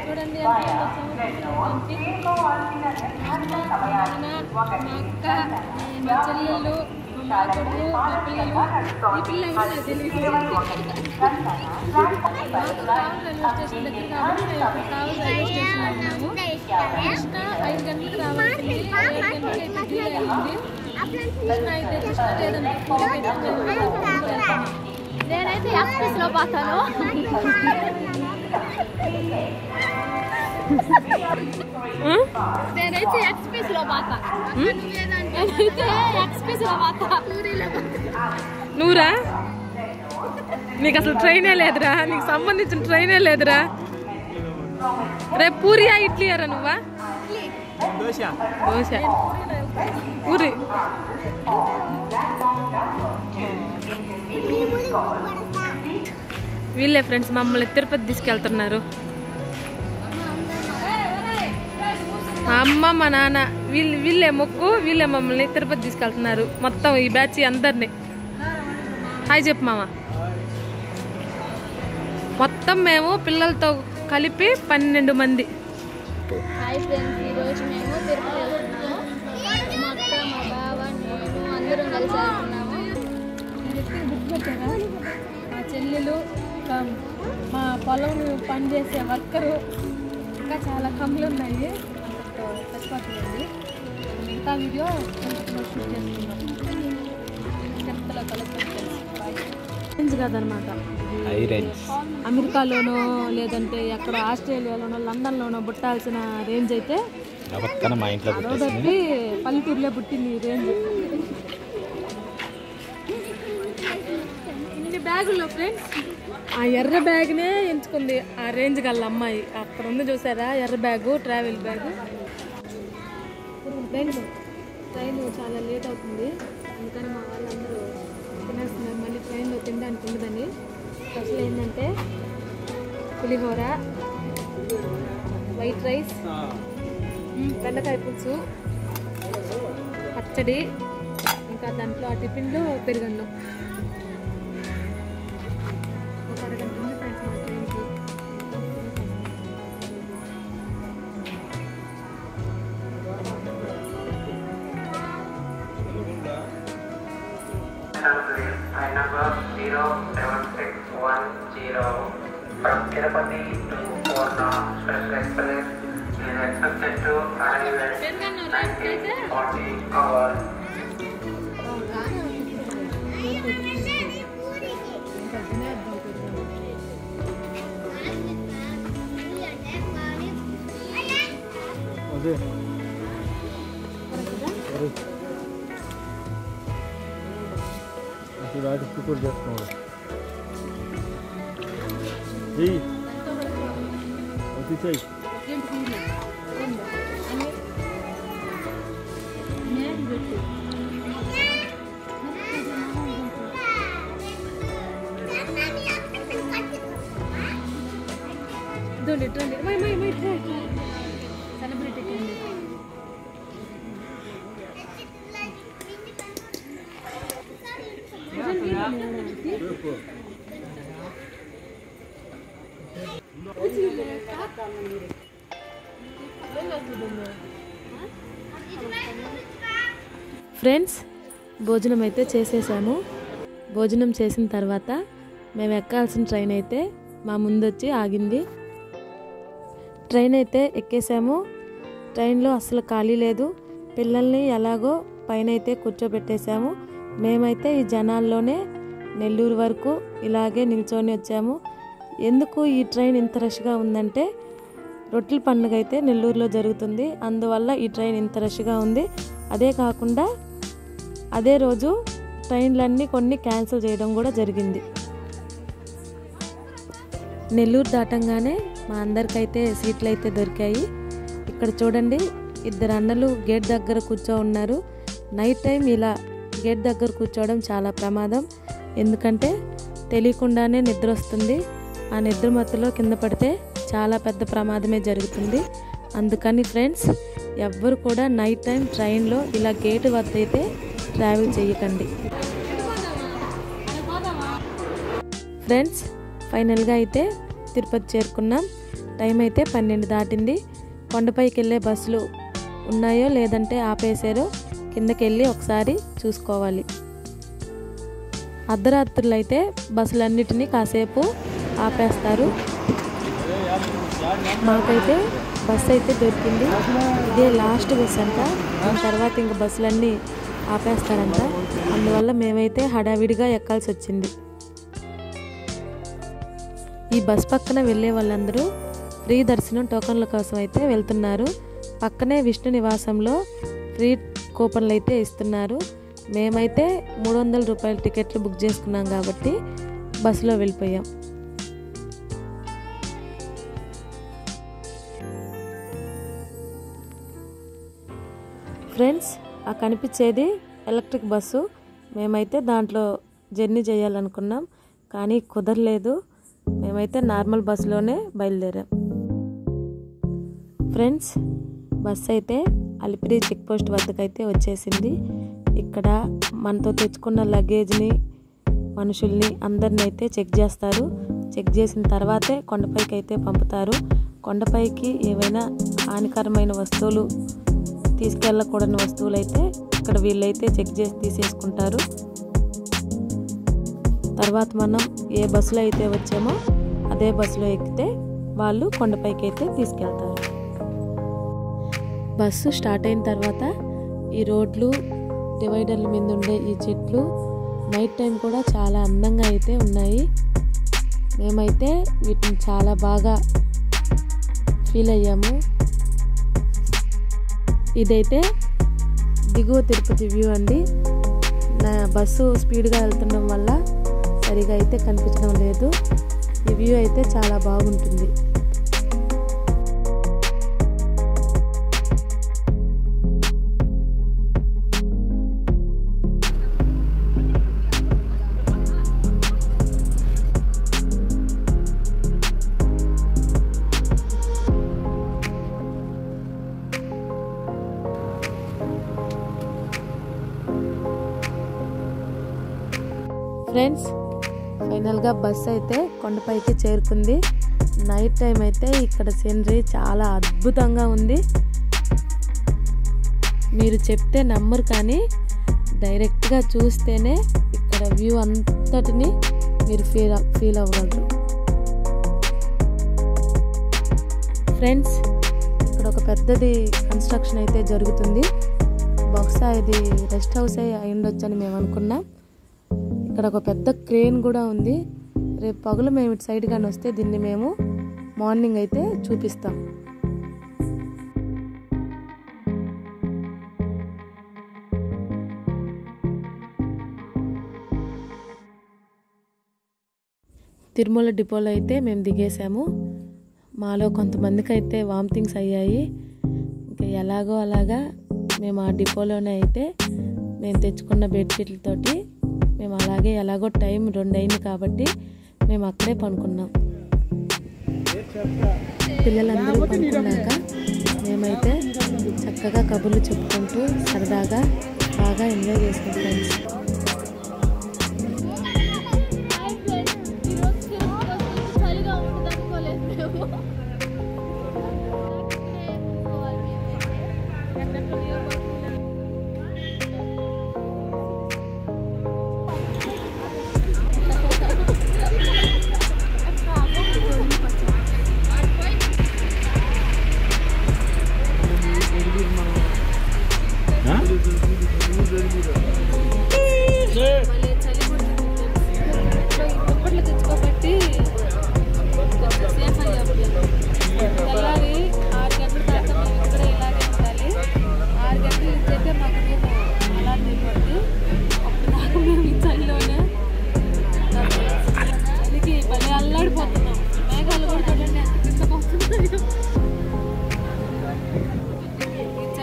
చూడండి మా చెల్లెళ్ళు మా కొడుకు మా పిల్లలు ఈ పిల్లలు నాకు తెలియదు రైల్వే స్టేషన్ దగ్గర కాబట్టి కావాలి రైల్వే స్టేషన్ ఉన్నాము కృష్ణ 5 గంటలకు రావాల్సింది 7 గంటలకి అయితే డిలే అయింది కృష్ణ అయితే కృష్ణ లేదండి నేనైతే ఎక్స్ప్రెస్లో పోతాను నేనైతే ఎక్స్ప్రెస్లో పోతా నేనైతే ఎక్స్ప్రెస్లో పోతా నువ్వురా నీకు అసలు ట్రైనే లేదురా నీకు సంబంధించిన ట్రైనే లేదురా రేపు పూరియా ఇడ్లీ అరా నువ్వా దోశ పూరి వీళ్ళే ఫ్రెండ్స్ మమ్మల్ని తిరుపతి తీసుకెళ్తున్నారు మా అమ్మ మా నాన్న వీళ్ళే మొక్కు వీళ్ళే మమ్మల్ని తిరుపతి తీసుకెళ్తున్నారు మొత్తం ఈ బ్యాచ్ అందరినీ హాయ్ చెప్పు మామ మొత్తం మేము పిల్లలతో కలిపి 12 మంది హాయ్ ఫ్రెండ్స్ ఈరోజు మేము తిరుపతి వెళ్తున్నాము మా అక్క మా బావ నేను అందరం కలిసి వెళ్తున్నాము మా చెల్లెలు మా పొలం పనిచేసే వర్కరు ఇంకా చాలా కమ్ములు ఉన్నాయి చచ్చిపోతుందండి మిగతా వీడియో షూట్ చేస్తున్నాం తిరుపతిలో కలుపుతుంది కాదనమాట అమెరికాలోనో లేదంటే ఎక్కడ ఆస్ట్రేలియాలోనో లండన్లోనో పుట్టాల్సిన రేంజ్ అయితే పల్లెటూరులో పుట్టింది ఈ రేంజ్ ఇన్ని బ్యాగుల్లో ఫ్రెండ్స్ ఆ ఎర్ర బ్యాగ్నే ఎంచుకుంది ఆ రేంజ్ గల అమ్మాయి అక్కడ ఉంది చూసారా ఎర్ర బ్యాగు ట్రావెల్ బ్యాగు ట్రైన్ చాలా లేట్ అవుతుంది అందుకని మా వాళ్ళందరూ తినేస్తున్నారు మళ్ళీ ట్రైన్లో తినడానికి ఉండదని స్పెషల్ ఏంటంటే పులిహోర వైట్ రైస్ బెండకాయ పులుసు పచ్చడి ఇంకా దాంట్లో ఆ టిఫిన్లో పెరుగన్నం ఒక అరగంట ఉంది ఫ్రెండ్స్ మా ట్రైన్కి Flight number 07610 from Tirupati to Purna Special Express is expected to arrive at 19:40 hours. रात कुकुर देखता हूँ जी अति चाहिए don't it my try celebrity friends భోజనం అయితే చేసేసాము భోజనం చేసిన తర్వాత మేము ఎక్కాల్సిన ట్రైన్ అయితే మా ముందొచ్చి ఆగింది ట్రైన్ అయితే ఎక్కేసాము ట్రైన్లో అసలు ఖాళీ లేదు పిల్లల్ని ఎలాగో పైన అయితే కూర్చోబెట్టేశాము మేమైతే ఈ జనాల్లోనే నెల్లూరు వరకు ఇలాగే నిల్చొని వచ్చాము ఎందుకు ఈ ట్రైన్ ఇంత రష్గా ఉందంటే రొట్టెల పండుగ అయితే నెల్లూరులో జరుగుతుంది అందువల్ల ఈ ట్రైన్ ఇంత రష్గా ఉంది అదే కాకుండా అదే రోజు ట్రైన్లన్నీ కొన్ని క్యాన్సిల్ చేయడం కూడా జరిగింది నెల్లూరు దాటంగానే మా అందరికైతే సీట్లు అయితే దొరికాయి ఇక్కడ చూడండి ఇద్దరు అన్నలు గేట్ దగ్గర కూర్చో ఉన్నారు. నైట్ టైం ఇలా గేట్ దగ్గర కూర్చోవడం చాలా ప్రమాదం. ఎందుకంటే తెలియకుండానే నిద్ర వస్తుంది. ఆ నిద్ర మత్తులో కింద పడితే చాలా పెద్ద ప్రమాదమే జరుగుతుంది. అందుకని ఫ్రెండ్స్, ఎవ్వరు కూడా నైట్ టైం ట్రైన్లో ఇలా గేట్ వద్ద అయితే ట్రావెల్ చేయకండి. ఫ్రెండ్స్, ఫైనల్గా అయితే తిరుపతి చేరుకున్నాం. టైం అయితే 12 దాటింది. కొండపైకి వెళ్ళే బస్సులు ఉన్నాయో లేదంటే ఆపేసారో కిందకి వెళ్ళి ఒకసారి చూసుకోవాలి. అర్ధరాత్రులు అయితే బస్సులన్నిటినీ కాసేపు ఆపేస్తారు. మాకైతే బస్సు అయితే దొరికింది. ఇదే లాస్ట్ బస్ అంట. దాని తర్వాత ఇంక బస్సులన్నీ ఆపేస్తారంట. అందువల్ల మేమైతే హడావిడిగా ఎక్కాల్సి వచ్చింది. ఈ బస్ పక్కన వెళ్ళే వాళ్ళందరూ ఫ్రీ దర్శనం టోకన్ల కోసం అయితే వెళ్తున్నారు. పక్కనే విష్ణు నివాసంలో ఫ్రీ కూపన్లు అయితే ఇస్తున్నారు. మేమైతే 300 రూపాయల టికెట్లు బుక్ చేసుకున్నాం కాబట్టి బస్సులో వెళ్ళిపోయాం. ఫ్రెండ్స్, ఆ కనిపించేది ఎలక్ట్రిక్ బస్సు. మేమైతే దాంట్లో జర్నీ చేయాలనుకున్నాం, కానీ కుదరలేదు. మేమైతే నార్మల్ బస్సులోనే బయలుదేరాం. ఫ్రెండ్స్, బస్సు అయితే అలిపిరి చెక్ పోస్ట్ వద్దకైతే వచ్చేసింది. ఇక్కడ మనతో తెచ్చుకున్న లగేజ్ని, మనుషుల్ని అందరిని అయితే చెక్ చేస్తారు. చెక్ చేసిన తర్వాతే కొండపైకి అయితే పంపుతారు. కొండపైకి ఏవైనా హానికరమైన వస్తువులు, తీసుకెళ్ళకూడని వస్తువులు అయితే ఇక్కడ వీళ్ళైతే చెక్ చేసి తీసేసుకుంటారు. తర్వాత మనం ఏ బస్సులో అయితే వచ్చామో అదే బస్సులో ఎక్కితే వాళ్ళు కొండపైకి అయితే తీసుకెళ్తారు. బస్సు స్టార్ట్ అయిన తర్వాత ఈ రోడ్లు, డివైడర్ల మీద ఉండే ఈ చెట్లు నైట్ టైం కూడా చాలా అందంగా అయితే ఉన్నాయి. మేమైతే వీటిని చాలా బాగా ఫీల్ అయ్యాము. ఇదైతే దిగువ తిరుపతి వ్యూ అండి. నా బస్సు స్పీడ్గా వెళ్తుండడం వల్ల సరిగా అయితే కనిపించడం లేదు. ఈ వ్యూ అయితే చాలా బాగుంటుంది. ఫ్రెండ్స్, ఫైనల్గా బస్ అయితే కొండపైకి చేరుకుంది. నైట్ టైం అయితే ఇక్కడ సీనరీ చాలా అద్భుతంగా ఉంది. మీరు చెప్తే నమ్మరు, కానీ డైరెక్ట్గా చూస్తేనే ఇక్కడ వ్యూ అంతటిని మీరు ఫీల్ అవ్వగలరు. ఫ్రెండ్స్, ఇక్కడ ఒక పెద్దది కన్స్ట్రక్షన్ అయితే జరుగుతుంది. బహుశా ఇది రెస్ట్ హౌస్ అయి ఉండొచ్చు అని మేము అనుకున్నాం. ఇక్కడ ఒక పెద్ద క్రేన్ కూడా ఉంది. రేపు పగులు మేము ఇటు సైడ్ కానీ వస్తే దీన్ని మేము మార్నింగ్ అయితే చూపిస్తాం. తిరుమల డిపోలో అయితే మేము దిగేసాము. మాలో కొంతమందికి అయితే వామిటింగ్స్ అయ్యాయి. ఇంకా ఎలాగో అలాగా మేము ఆ డిపోలోనే అయితే మేము తెచ్చుకున్న బెడ్షీట్లతోటి మేము అలాగే ఎలాగో టైం 2 అయింది కాబట్టి మేము అక్కడే పనుకున్నాం. పిల్లలందరూ పనుకున్నాక మేమైతే చక్కగా కబుర్లు చెప్పుకుంటూ సరదాగా బాగా ఎంజాయ్ చేసాం ఫ్రెండ్స్.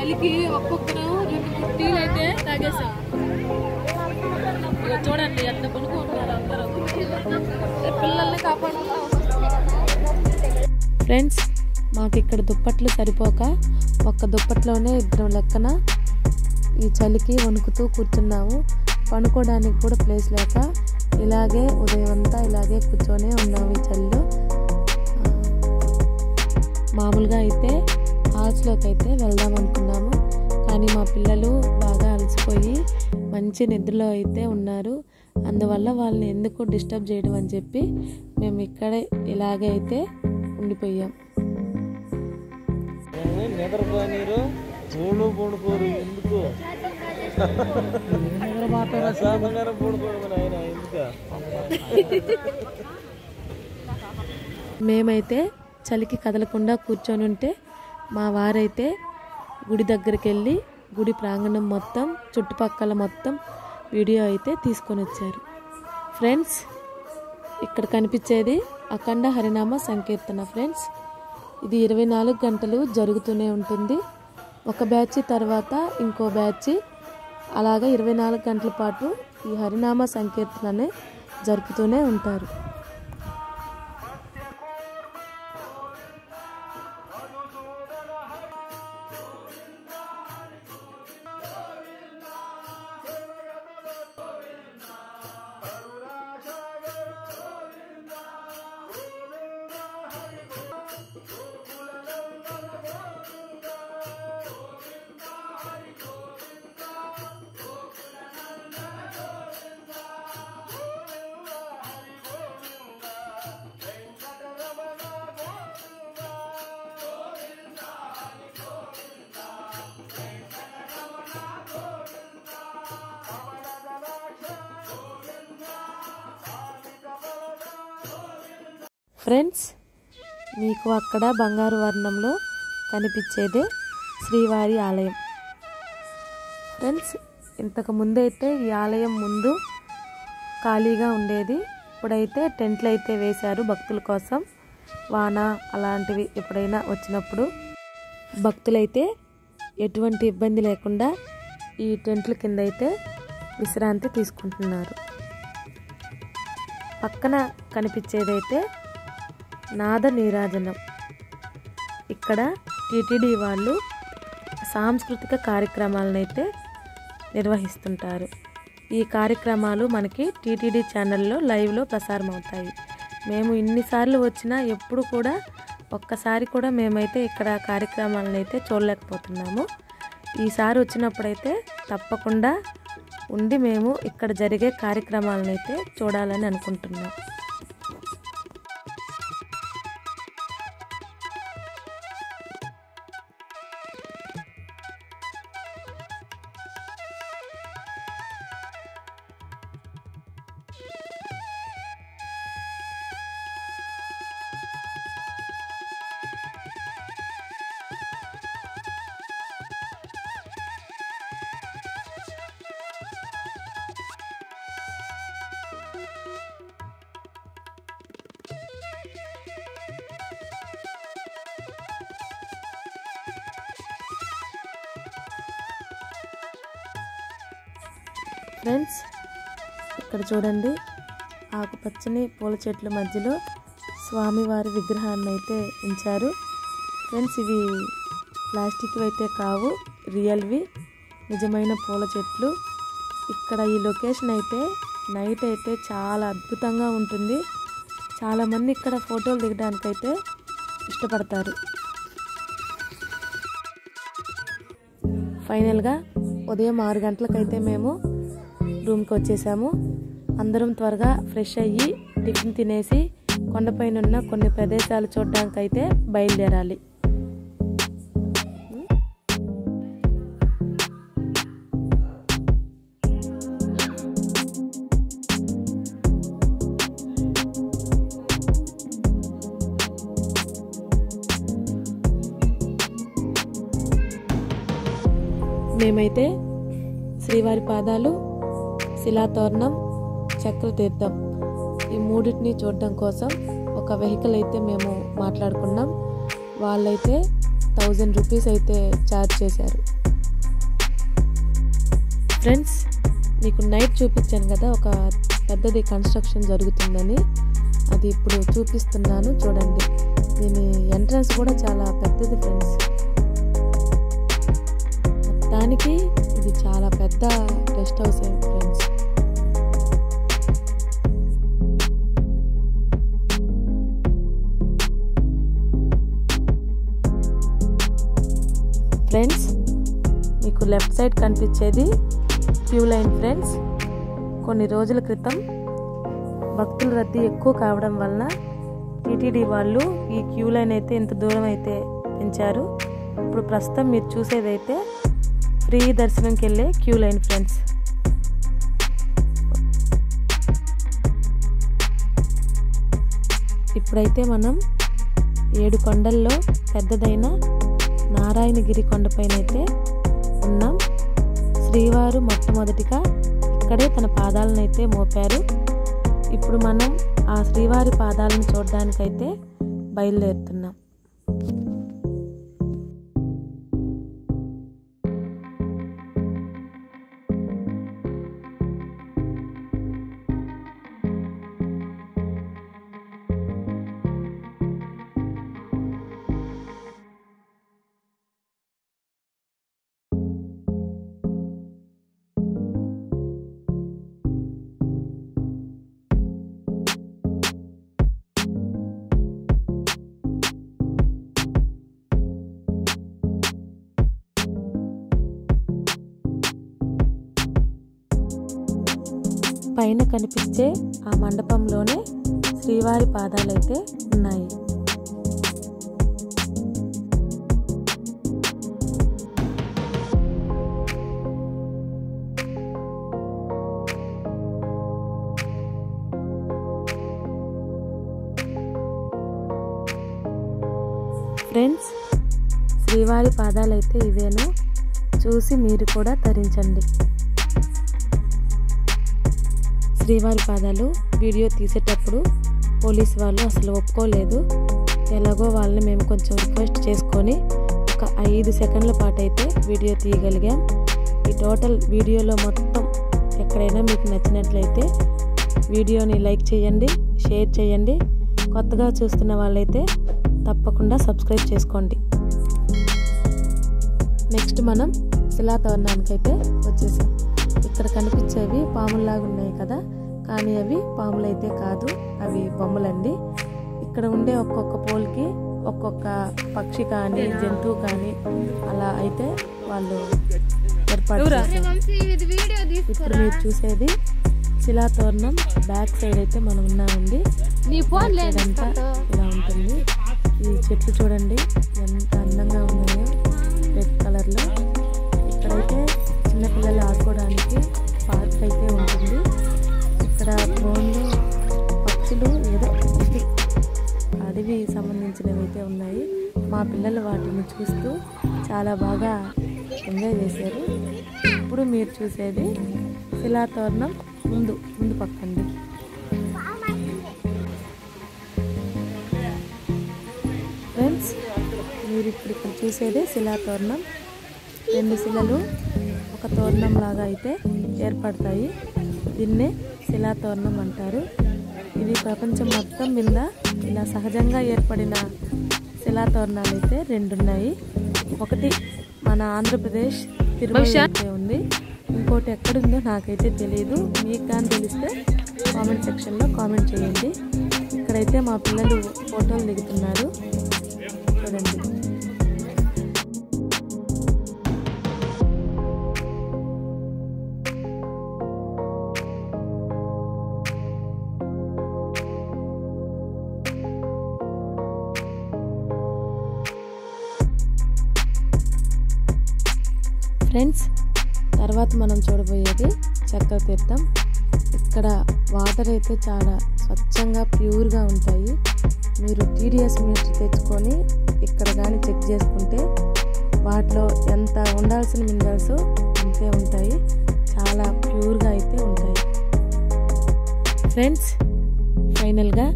చలికి ఒక్కొక్కరు 2 టీలు అయితే తాగేసాం. చూడండి ఎంత కొనుక్కుంటున్నారు అందరూ. పిల్లల్ని కాపాడుకుంటాం. ఫ్రెండ్స్, మాకు ఇక్కడ దుప్పట్లు సరిపోక ఒక్క దుప్పట్లోనే 2 లెక్కన ఈ చలికి వణుకుతూ కూర్చున్నాము. పనుకోవడానికి కూడా ప్లేస్ లేక ఇలాగే ఉదయం అంతా ఇలాగే కూర్చొనే ఉన్నాము ఈ చలిలో. మామూలుగా అయితే హాల్స్లోకి అయితే వెళ్దాం అనుకున్నాము, కానీ మా పిల్లలు బాగా అలసిపోయి మంచి నిద్రలో అయితే ఉన్నారు. అందువల్ల వాళ్ళని ఎందుకు డిస్టర్బ్ చేయడం అని చెప్పి మేము ఇక్కడే ఇలాగే అయితే ఉండిపోయాం. నిద్రపోయినారు పూడుకోరు ఎందుకు మేమైతే చలికి కదలకుండా కూర్చొని ఉంటే మా వారైతే గుడి దగ్గరికి వెళ్ళి గుడి ప్రాంగణం మొత్తం చుట్టుపక్కల మొత్తం వీడియో అయితే తీసుకొని వచ్చారు. ఫ్రెండ్స్, ఇక్కడ కనిపించేది అఖండ హరినామ సంకీర్తన. ఫ్రెండ్స్, ఇది 24 గంటలు జరుగుతూనే ఉంటుంది. ఒక బ్యాచ్ తర్వాత ఇంకో బ్యాచ్, అలాగే 24 గంటల పాటు ఈ హరినామ సంకీర్తనని జరుపుతూనే ఉంటారు. ఫ్రెండ్స్, మీకు అక్కడ బంగారు వర్ణంలో కనిపించేదే శ్రీవారి ఆలయం. ఫ్రెండ్స్, ఇంతకు ముందైతే ఈ ఆలయం ముందు ఖాళీగా ఉండేది. ఇప్పుడైతే టెంట్లు అయితే వేశారు భక్తుల కోసం. వాన అలాంటివి ఎప్పుడైనా వచ్చినప్పుడు భక్తులైతే ఎటువంటి ఇబ్బంది లేకుండా ఈ టెంట్ల కింద అయితే విశ్రాంతి తీసుకుంటున్నారు. పక్కన కనిపించేదైతే నాద నీరాజనం. ఇక్కడ టీటీడీ వాళ్ళు సాంస్కృతిక కార్యక్రమాలను అయితే నిర్వహిస్తుంటారు. ఈ కార్యక్రమాలు మనకి టీటీడీ ఛానల్లో లైవ్లో ప్రసారం అవుతాయి. మేము ఇన్నిసార్లు వచ్చినా ఎప్పుడు కూడా ఒక్కసారి కూడా మేమైతే ఇక్కడ కార్యక్రమాలను అయితే చూడలేకపోతున్నాము. ఈసారి వచ్చినప్పుడైతే తప్పకుండా ఉండి మేము ఇక్కడ జరిగే కార్యక్రమాలను అయితే చూడాలని అనుకుంటున్నాం. ఫ్రెండ్స్, ఇక్కడ చూడండి, ఆకుపచ్చని పూల చెట్ల మధ్యలో స్వామివారి విగ్రహాన్ని అయితే ఉంచారు. ఫ్రెండ్స్, ఇవి ప్లాస్టిక్ అయితే కావు, రియల్వి నిజమైన పూల చెట్లు. ఇక్కడ ఈ లొకేషన్ అయితే నైట్ అయితే చాలా అద్భుతంగా ఉంటుంది. చాలామంది ఇక్కడ ఫోటోలు దిగడానికైతే ఇష్టపడతారు. ఫైనల్గా ఉదయం 6 గంటలకైతే మేము రూమ్కి వచ్చేసాము. అందరం త్వరగా ఫ్రెష్ అయ్యి టిఫిన్ తినేసి కొండపైన ఉన్న కొన్ని ప్రదేశాలు చూడడానికైతే బయలుదేరాలి. మేమైతే శ్రీవారి పాదాలు, శిలాతోరణం, చక్రతీర్థం ఈ మూడింటిని చూడడం కోసం ఒక వెహికల్ అయితే మేము మాట్లాడుకున్నాం. వాళ్ళైతే 1000 రూపీస్ అయితే ఛార్జ్ చేశారు. ఫ్రెండ్స్, మీకు నైట్ చూపించాను కదా ఒక పెద్దది కన్స్ట్రక్షన్ జరుగుతుందని, అది ఇప్పుడు చూపిస్తున్నాను చూడండి. దీని ఎంట్రన్స్ కూడా చాలా పెద్దది ఫ్రెండ్స్. మొత్తానికి ఇది చాలా పెద్ద రెస్ట్ హౌస్ ఫ్రెండ్స్. ఫ్రెండ్స్, మీకు లెఫ్ట్ సైడ్ కనిపించేది క్యూ లైన్ ఫ్రెండ్స్. కొన్ని రోజుల క్రితం భక్తుల రద్దీ ఎక్కువ కావడం వలన టీటీడీ వాళ్ళు ఈ క్యూ లైన్ అయితే ఇంత దూరం అయితే పెంచారు. ఇప్పుడు ప్రస్తుతం మీరు చూసేదైతే ఫ్రీ దర్శనంకి వెళ్ళే క్యూ లైన్ ఫ్రెండ్స్. ఇప్పుడైతే మనం 7 కొండల్లో పెద్దదైన నారాయణగిరి కొండపైన అయితే ఉన్నాం. శ్రీవారు మొట్టమొదటిగా ఇక్కడే తన పాదాలను అయితే మోపారు. ఇప్పుడు మనం ఆ శ్రీవారి పాదాలను చూడడానికైతే బయలుదేరుతున్నాం. పైన కనిపించే ఆ మండపంలోనే శ్రీవారి పాదాలైతే ఉన్నాయి. ఫ్రెండ్స్, శ్రీవారి పాదాలైతే ఇవేను, చూసి మీరు కూడా తరించండి. శ్రీవారి పాదాలు వీడియో తీసేటప్పుడు పోలీస్ వాళ్ళు అసలు ఒప్పుకోలేదు. ఎలాగో వాళ్ళని మేము కొంచెం రిక్వెస్ట్ చేసుకొని ఒక 5 సెకండ్ల పాటు అయితే వీడియో తీయగలిగాం. ఈ టోటల్ వీడియోలో మొత్తం ఎక్కడైనా మీకు నచ్చినట్లయితే వీడియోని లైక్ చేయండి, షేర్ చేయండి. కొత్తగా చూస్తున్న వాళ్ళైతే తప్పకుండా సబ్స్క్రైబ్ చేసుకోండి. నెక్స్ట్ మనం శిలాతోరణానికైతే వచ్చేసాం. ఇక్కడ కనిపించేవి పాముల్లాగా ఉన్నాయి కదా, కానీ అవి పాములైతే కాదు, అవి బొమ్మలండి. ఇక్కడ ఉండే ఒక్కొక్క పోల్కి ఒక్కొక్క పక్షి కానీ జంతువు కానీ అలా అయితే వాళ్ళు ఏర్పాటు చేశారు. ఇప్పుడు మీరు చూసేది శిలాతోరణం బ్యాక్ సైడ్ అయితే మనం ఉన్నామండి. ఇదంతా ఇలా ఉంటుంది. ఈ చెట్లు చూడండి ఎంత అందంగా ఉన్నాయో రెడ్ కలర్లో. ఇక్కడైతే చిన్నపిల్లలు ఆడుకోవడానికి పార్క్ అయితే ఉంటుంది. ఇక్కడ డ్రోన్లు, పక్షులు, ఏదో అడవి సంబంధించినవి అయితే ఉన్నాయి. మా పిల్లలు వాటిని చూస్తూ చాలా బాగా ఎంజాయ్ చేశారు. ఇప్పుడు మీరు చూసేది శిలాతోరణం ముందు పక్కండి. ఫ్రెండ్స్, మీరు ఇక్కడ చూసేది శిలాతోరణం. 2 శిలలు ఒక తోరణం లాగా అయితే ఏర్పడతాయి. దీన్నే శిలాతోరణం అంటారు. ఇవి ప్రపంచం మొత్తం మీద ఇలా సహజంగా ఏర్పడిన శిలాతోరణాలు అయితే 2 ఉన్నాయి. ఒకటి మన ఆంధ్రప్రదేశ్ తిరుమల ఉంది, ఇంకోటి ఎక్కడుందో నాకైతే తెలియదు. మీకు కానీ తెలిస్తే కామెంట్ సెక్షన్లో కామెంట్ చేయండి. ఇక్కడైతే మా పిల్లలు ఫోటోలు దిగుతున్నారు చూడండి. ఫ్రెండ్స్, తర్వాత మనం చూడబోయేది చక్ర తీర్థం. ఇక్కడ వాటర్ అయితే చాలా స్వచ్ఛంగా ప్యూర్గా ఉంటాయి. మీరు టీడీఎస్ మీటర్ తెచ్చుకొని ఇక్కడ కానీ చెక్ చేసుకుంటే వాటిలో ఎంత ఉండాల్సిన మినరల్స్ అంతే ఉంటాయి. చాలా ప్యూర్గా అయితే ఉంటాయి. ఫ్రెండ్స్, ఫైనల్గా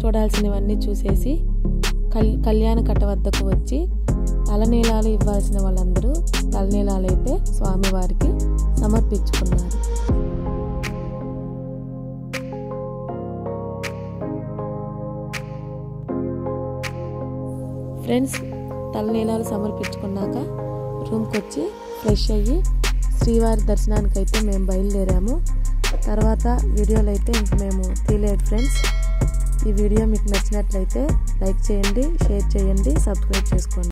చూడాల్సినవన్నీ చూసేసి కళ్యాణ కట్ట వద్దకు వచ్చి తలనీలాలు ఇవ్వాల్సిన వాళ్ళందరూ తలనీలాలు అయితే స్వామివారికి సమర్పించుకున్నారు. ఫ్రెండ్స్, తలనీలాలు సమర్పించుకున్నాక రూమ్కి వచ్చి ఫ్రెష్ అయ్యి శ్రీవారి దర్శనానికి అయితే మేము బయలుదేరాము. తర్వాత వీడియోలు అయితే ఇంక మేము తీయలేదు ఫ్రెండ్స్. ఈ వీడియో మీకు నచ్చినట్లయితే లైక్ చేయండి, షేర్ చేయండి, సబ్స్క్రైబ్ చేసుకోండి.